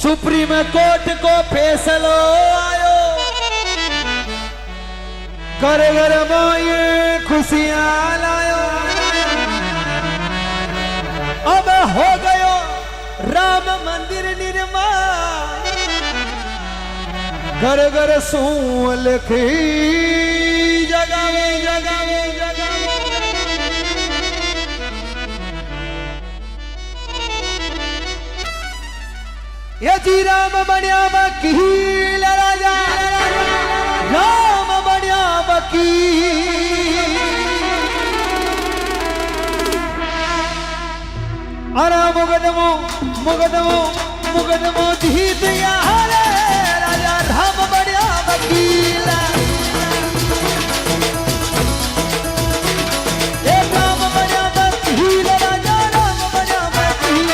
Supreme court को फैसलो आयो, घर घर में खुशियां लायो। अब हो गयो राम मंदिर निर्माण, घर घर सूं लखी जगावे जगावे जगावे। ये जी राम बनिया वकील राजा, राम बनिया वकील। अरे मुकदमो मुकदमो मुकदमो जीत गया रे राजा, राम बनिया वकील। ये राम बनिया वकील राजा, राम बनिया वकील।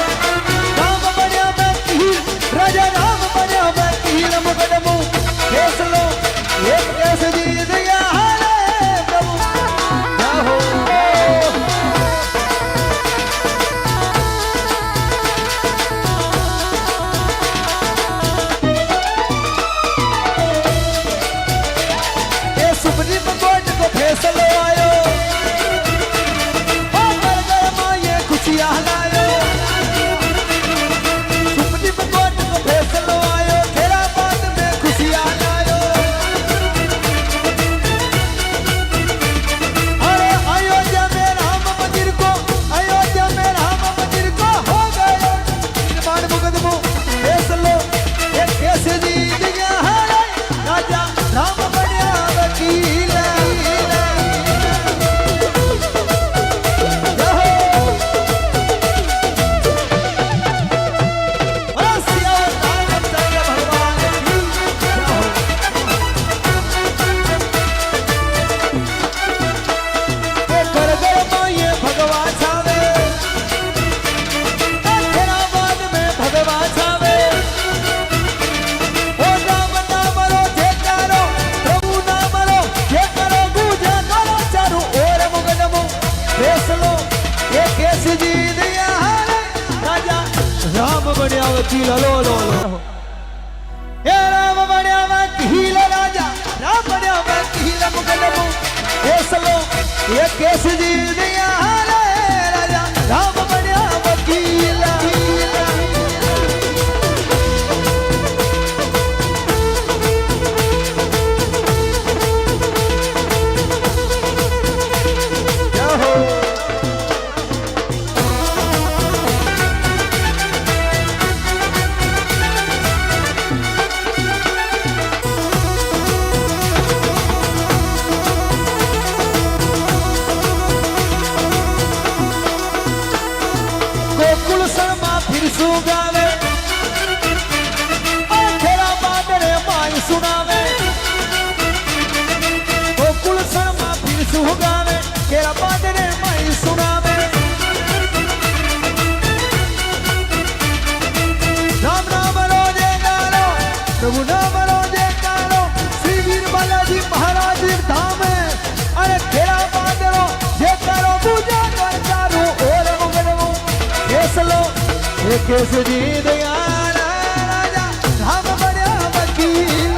राम बनिया वकील राजा, राम बनिया वकील। मुकदमो फैसलो एक केस जीत गया रे प्रभु, जय हो। सुप्रीम कोर्ट को फैसलो आयो, घर घर में ये खुशियां लायो। सुप्रीम कोर्ट को फैसलो आयो, खैराबाद में खुशियां लायो। अरे अयोध्या में राम मंदिर को, अयोध्या में राम मंदिर को हो गयो निर्माण। मुकदमो फैसलो एक केस जीत गया है राजा, राम बनिया वकील। राम बनिया वकील, लो लो लो। हे राम बनिया वकील राजा, राम बनिया वकील। मुकदमो फैसलो ये केस जीत गया रे राजा, राम बनिया वकील। गोकुल शर्मा फिर सुगावे, खैराबाद रे माई सुनावे। गोकुल शर्मा फिर सुगावे, खैराबाद रे माई सुनावे। राम नाम रोजे गालो, प्रभु नाम रोजे गालो। श्री वीर बालाजी महाराज धाम, अरे खैराबाद रो जे करो पूजा कर चारो और मुकदमो फैसलो एक केस जीत गया राजा, राम बनिया वकील।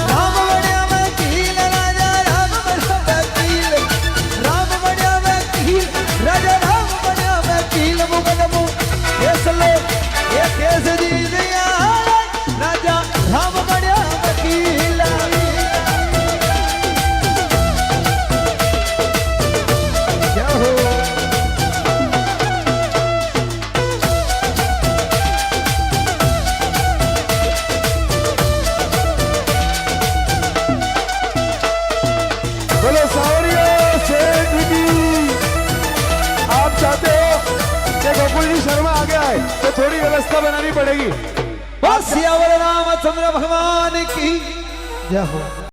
राम बनिया वकील राजा, राम बनिया वकील। राम बनिया वकील राजा, राम बनिया वकील। मुकदमो फैसलो एक केस जीत गया राजा, राम बनिया वकील। क्या हो बोलो सावरिया सेठ की। आप चाहते हो कि गोकुल जी शर्मा आ गया है तो थोड़ी व्यवस्था बनानी पड़ेगी। सियावर रामचंद्र भगवान की जय हो।